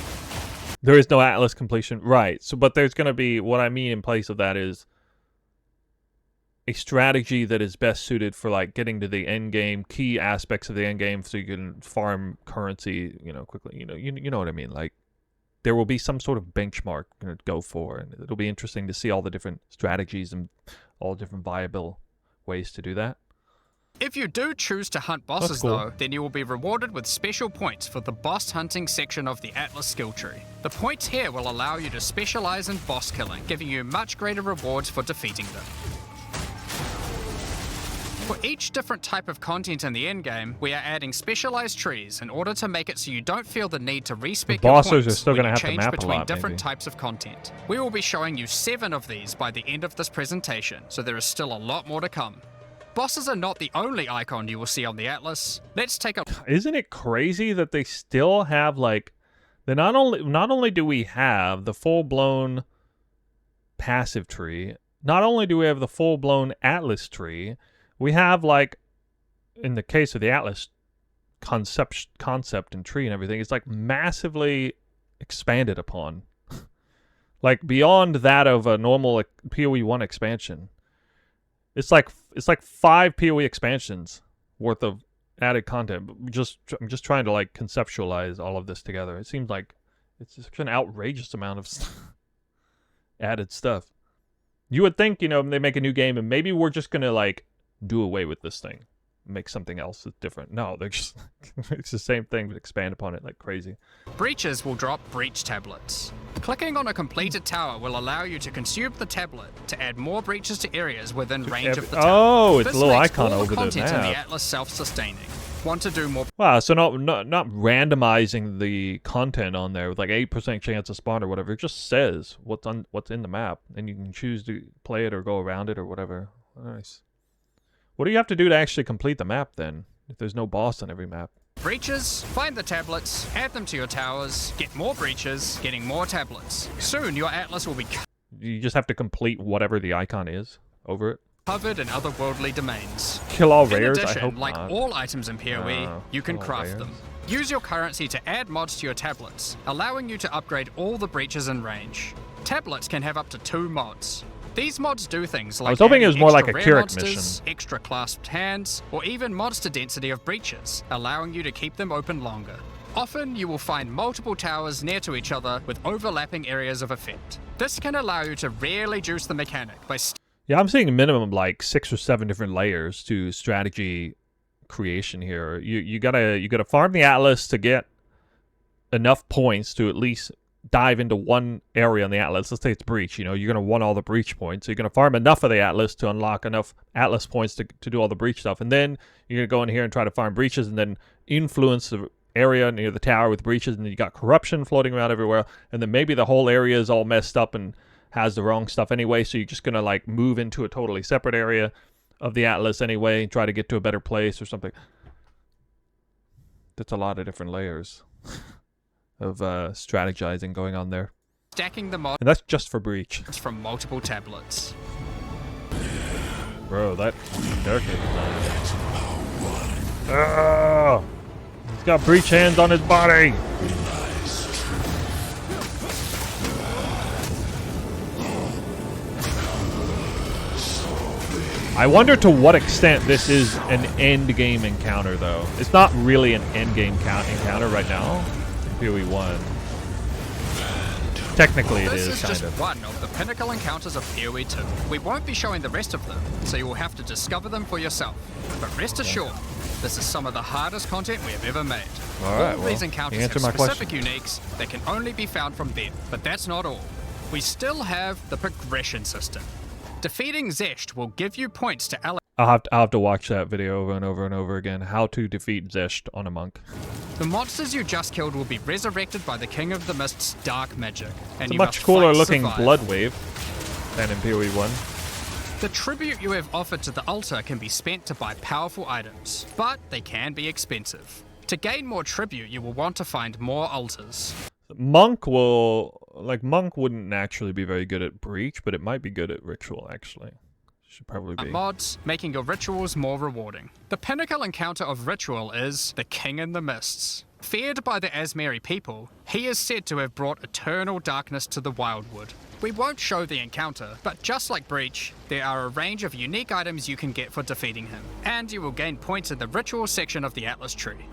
There is no Atlas completion. Right. So, but there's going to be, what I mean in place of that is a strategy that is best suited for like getting to the end game, key aspects of the end game so you can farm currency, you know, quickly. You know what I mean? Like, there will be some sort of benchmark to go for, and it'll be interesting to see all the different strategies and all different viable ways to do that. If you do choose to hunt bosses, though, then you will be rewarded with special points for the boss hunting section of the Atlas skill tree. The points here will allow you to specialize in boss killing, giving you much greater rewards for defeating them. For each different type of content in the endgame, we are adding specialized trees in order to make it so you don't feel the need to respec your bosses points are still when gonna you have to change map a between lot, different maybe. types of content. We will be showing you 7 of these by the end of this presentation, so there is still a lot more to come. Bosses are not the only icon you will see on the Atlas. Let's take a... Isn't it crazy that they still have like, they not only do we have the full-blown passive tree, not only do we have the full-blown Atlas tree, we have like, in the case of the Atlas concept and tree and everything, it's like massively expanded upon. Like beyond that of a normal PoE1 expansion. It's like 5 PoE expansions worth of added content. I'm just trying to like conceptualize all of this together. It seems like it's such an outrageous amount of added stuff. You would think, you know, they make a new game and maybe we're just gonna like do away with this thing, make something else that's different. No, they're just it's the same thing but expand upon it like crazy. Breaches will drop breach tablets. Clicking on a completed tower will allow you to consume the tablet to add more breaches to areas within range of the tower. Oh, it's this a little makes icon all over the content the in the map. Atlas self-sustaining. Want to do more? Wow, so not randomizing the content on there with like 8% chance of spawn or whatever. It just says what's in the map, and you can choose to play it or go around it or whatever. Nice. What do you have to do to actually complete the map then, if there's no boss on every map? Breaches, find the tablets, add them to your towers, get more breaches, getting more tablets. Soon your Atlas will be You just have to complete whatever the icon is over it. covered in otherworldly domains. Kill all In rares? I addition, hope like not. all items in PoE, you can kill all craft rares. them. Use your currency to add mods to your tablets, allowing you to upgrade all the breaches in range. Tablets can have up to 2 mods. These mods do things like was hoping it was adding more like extra a rare Keurig monsters, mission. extra clasped hands, or even monster density of breaches, allowing you to keep them open longer. Often, you will find multiple towers near to each other with overlapping areas of effect. This can allow you to rarely juice the mechanic by Yeah, I'm seeing a minimum like 6 or 7 different layers to strategy creation here. You gotta farm the Atlas to get enough points to at least dive into one area on the Atlas. Let's say it's breach. You know, you're gonna want all the breach points. So you're gonna farm enough of the Atlas to unlock enough Atlas points to do all the breach stuff, and then you're gonna go in here and try to farm breaches, and then influence the area near the tower with breaches, and then you got corruption floating around everywhere, and then maybe the whole area is all messed up and has the wrong stuff anyway, so you're just gonna like move into a totally separate area of the Atlas anyway and try to get to a better place or something. That's a lot of different layers of strategizing going on there. stacking the mods And that's just for breach. from multiple tablets. Bro, that character design. He's got breach hands on his body. I wonder to what extent this is an endgame encounter, though. It's not really an endgame encounter right now in PoE1. Technically, it is, This is kind just of. one of the pinnacle encounters of PoE2. We won't be showing the rest of them, so you will have to discover them for yourself. But rest assured, this is some of the hardest content we have ever made. Alright, All these well, encounters you have answered my specific uniques that can only be found from them. But that's not all. We still have the progression system. Defeating Zesht will give you points to allocate. I'll have to watch that video over and over and over again. How to defeat Zesht on a monk. The monsters you just killed will be resurrected by the King of the Mist's dark magic, and It's a you much must cooler fight looking survive. blood wave than in PoE1. The tribute you have offered to the altar can be spent to buy powerful items, but they can be expensive. To gain more tribute, you will want to find more altars. Monk wouldn't naturally be very good at breach, but it might be good at ritual actually. Should probably be. Mods, making your rituals more rewarding. The pinnacle encounter of ritual is the King in the Mists. Feared by the Asmeri people, he is said to have brought eternal darkness to the Wildwood. We won't show the encounter, but just like Breach, there are a range of unique items you can get for defeating him, and you will gain points in the ritual section of the Atlas tree.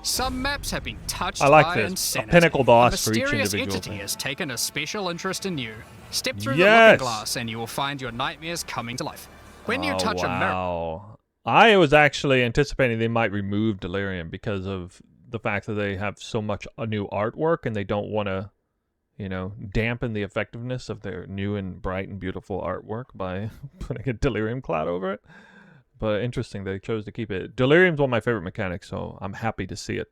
Some maps have been touched I like by this. A insanity. pinnacle boss for each mysterious individual entity thing. has taken a special interest in you. Step through the Yes! looking glass and you will find your nightmares coming to life. When you Oh, touch a mirror, wow. I was actually anticipating they might remove Delirium because of the fact that they have so much new artwork and they don't want to, you know, dampen the effectiveness of their new and bright and beautiful artwork by putting a Delirium cloud over it. But interesting, they chose to keep it. Delirium's one of my favorite mechanics, so I'm happy to see it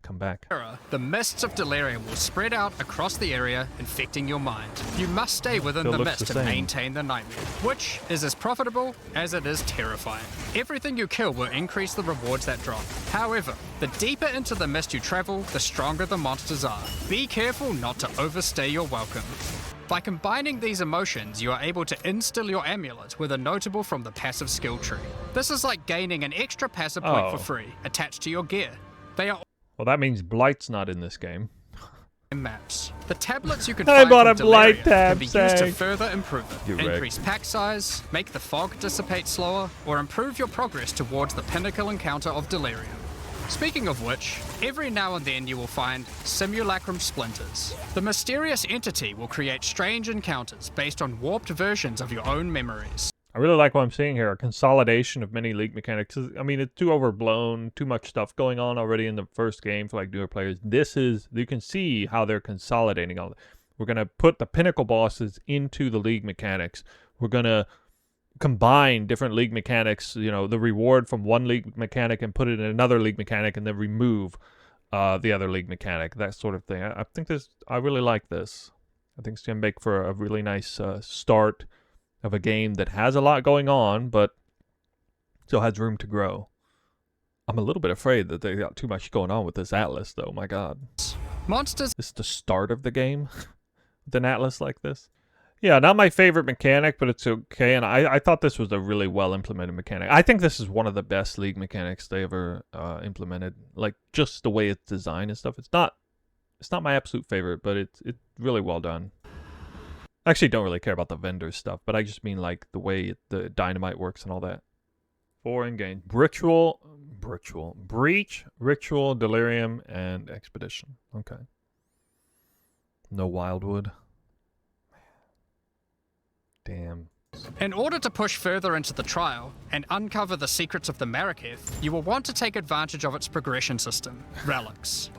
come back. the mists of Delirium will spread out across the area, infecting your mind. You must stay within Still the looks mist the to same. maintain the nightmare, which is as profitable as it is terrifying. Everything you kill will increase the rewards that drop. However, the deeper into the mist you travel, the stronger the monsters are. Be careful not to overstay your welcome. By combining these emotions, you are able to instill your amulet with a notable from the passive skill tree. This is like gaining an extra passive point for free, attached to your gear. They are Well, that means Blight's not in this game. maps. The tablets you can I find bought from a Blight Delirium tab, can be used to Zach. further improve it. You're right. Increase pack size, make the fog dissipate slower, or improve your progress towards the pinnacle encounter of Delirium. Speaking of which, every now and then you will find simulacrum splinters. The mysterious entity will create strange encounters based on warped versions of your own memories. I really like what I'm seeing here, a consolidation of many League mechanics. I mean, it's too overblown, too much stuff going on already in the first game for like newer players. This is, you can see how they're consolidating all. We're going to put the pinnacle bosses into the League mechanics. We're going to combine different League mechanics, you know, the reward from one League mechanic and put it in another League mechanic and then remove the other League mechanic, that sort of thing. I think this, I really like this. I think it's going to make for a really nice start of a game that has a lot going on, but still has room to grow. I'm a little bit afraid that they got too much going on with this Atlas, though. My God. Monsters This is the start of the game with an Atlas like this. Yeah, not my favorite mechanic, but it's okay. And I thought this was a really well-implemented mechanic. I think this is one of the best League mechanics they ever implemented. Like, just the way it's designed and stuff. It's not my absolute favorite, but it's really well done. I actually don't really care about the vendor stuff, but I just mean like the way the dynamite works and all that. 4 in-game. Breach, Ritual, Delirium, and Expedition. Okay. No Wildwood. Damn. In order to push further into the trial and uncover the secrets of the Maraketh, you will want to take advantage of its progression system, Relics.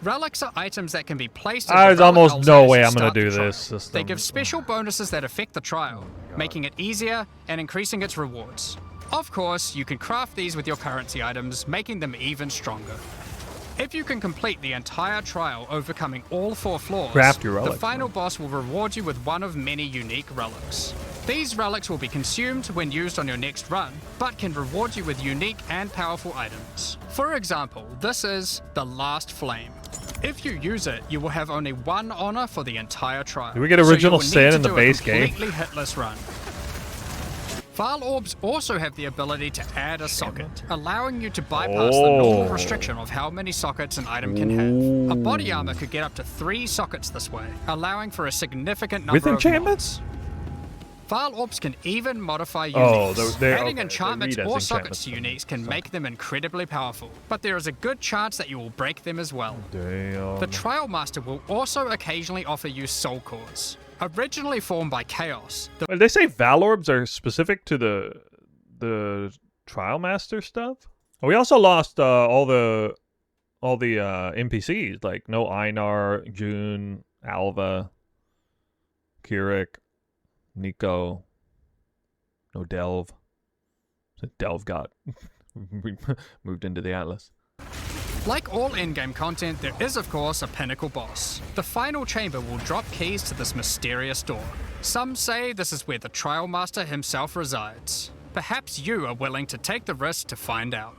Relics are items that can be placed in There's the relic almost altar no as way you I'm gonna start the do trial. this system. They give special bonuses that affect the trial, making it easier and increasing its rewards. Of course, you can craft these with your currency items, making them even stronger. If you can complete the entire trial overcoming all 4 floors, Craft your the relics, final boss will reward you with one of many unique relics. These relics will be consumed when used on your next run, but can reward you with unique and powerful items. For example, this is the Last Flame. If you use it, you will have only 1 honor for the entire trial. Do we get So you original will need sin to in the do a base game? completely hitless run. Vial orbs also have the ability to add a socket, allowing you to bypass the normal restriction of how many sockets an item can have. A body armor could get up to 3 sockets this way, allowing for a significant number With of enchantments? mods. Vial orbs can even modify uniques. Adding okay, enchantments they read as or sockets to enchantments. uniques can make them incredibly powerful, but there is a good chance that you will break them as well. Damn. The Trial Master will also occasionally offer you soul cores. Originally formed by Chaos, the Well, they say Val orbs are specific to the Trial Master stuff. We also lost all the NPCs, like no Einar, June, Alva, Kirik, Nico, no Delve. Delve got moved into the Atlas. Like all endgame content, there is of course a pinnacle boss. The final chamber will drop keys to this mysterious door. Some say this is where the Trial Master himself resides. Perhaps you are willing to take the risk to find out.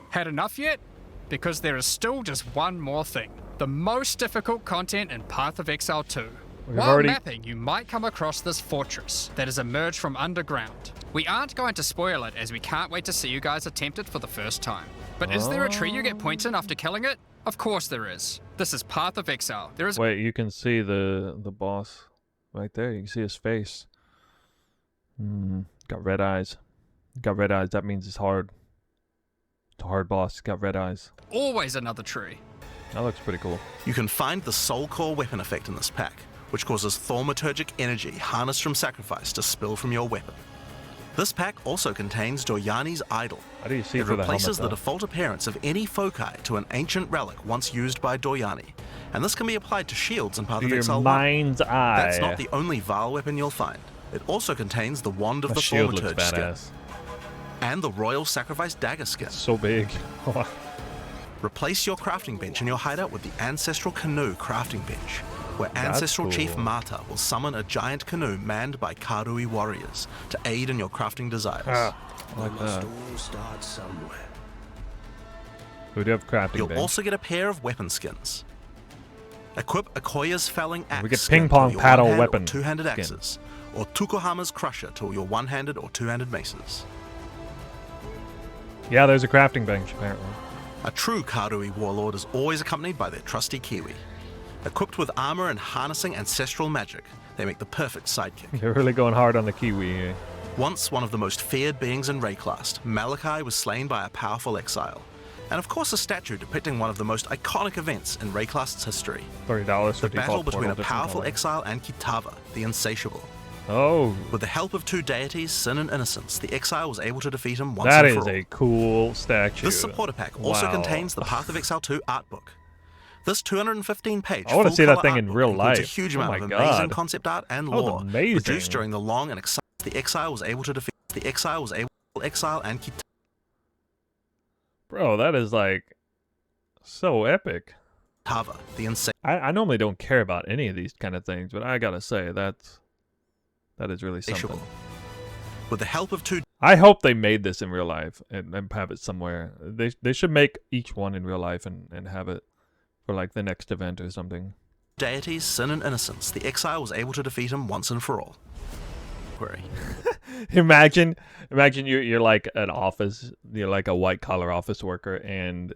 Had enough yet? Because there is still just one more thing. The most difficult content in Path of Exile 2. While mapping, you might come across this fortress that has emerged from underground. We aren't going to spoil it as we can't wait to see you guys attempt it for the first time. But is there a tree you get points in after killing it? Of course there is. This is Path of Exile. There is— Wait, you can see the boss right there. You can see his face. Got red eyes. Got red eyes. That means it's hard. It's a hard boss. Got red eyes. always another tree. That looks pretty cool. You can find the Soul Core weapon effect in this pack, which causes thaumaturgic energy harnessed from sacrifice to spill from your weapon. This pack also contains Doryani's Idol. How do you see It through the helmet, replaces the though? default appearance of any foci to an ancient relic once used by Doryani, and this can be applied to shields in Path of Your Exile 1. mind's eye. That's not the only Vaal weapon you'll find. It also contains the Wand of That the shield looks Thaumaturge skin, badass. and the Royal Sacrifice Dagger skin. So big. Replace your crafting bench in your hideout with the Ancestral Canoe crafting bench, where That's Ancestral Chief cool. Mata will summon a giant canoe manned by Karui warriors to aid in your crafting desires. I like that. Start somewhere. We do have crafting You'll bench. also get a pair of weapon skins. Equip Akoya's Felling Axe We get skin ping pong to your paddle one-hand weapon or two-handed skin. axes, or Tukohama's Crusher to your one-handed or two-handed maces. Yeah, there's a crafting bench, apparently. A true Karui warlord is always accompanied by their trusty Kiwi. Equipped with armor and harnessing ancestral magic, they make the perfect sidekick. You're really going hard on the Kiwi here. Once one of the most feared beings in Rayclast, Malachi was slain by a powerful exile. And of course a statue depicting one of the most iconic events in Rayclast's history. $30 for The battle default between portal, a different powerful color. exile and Kitava, the Insatiable. Oh, With the help of two deities, Sin and Innocence, the exile was able to defeat him once that and is for all. a cool statue. This supporter pack also Wow. contains the Path of Exile 2 art book. This 215-page I wanna see that full-color thing art in book real includes life. a huge Oh amount my of amazing God. concept art and That was lore amazing. produced during the long and exile. The exile was able to defeat the exile was able to exile and Kitava. Bro, that is like so epic. The insane. I normally don't care about any of these kind of things, but I gotta say that is really something. With the help of two I hope they made this in real life and have it somewhere. They should make each one in real life and have it for like the next event or something. deities, Sin and Innocence, the exile was able to defeat him once and for all. Query. Imagine you're like an office, you're like a white collar office worker, and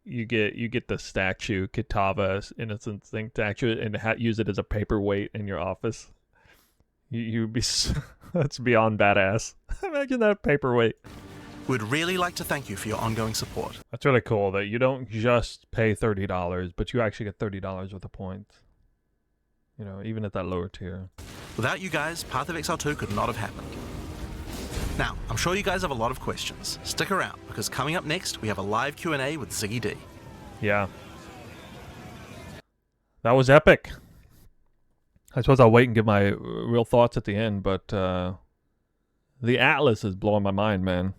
you get the statue, Kitava's Innocence thing statue, and use it as a paperweight in your office. You'd be that's beyond badass. Imagine that paperweight. We'd really like to thank you for your ongoing support. That's really cool that you don't just pay $30, but you actually get $30 worth of points. You know, even at that lower tier. Without you guys, Path of Exile 2 could not have happened. Now, I'm sure you guys have a lot of questions. Stick around, because coming up next, we have a live Q&A with Ziggy D. Yeah. That was epic. I suppose I'll wait and give my real thoughts at the end, but the Atlas is blowing my mind, man.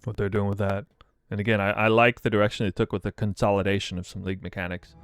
What they're doing with that. And again, I like the direction they took with the consolidation of some league mechanics.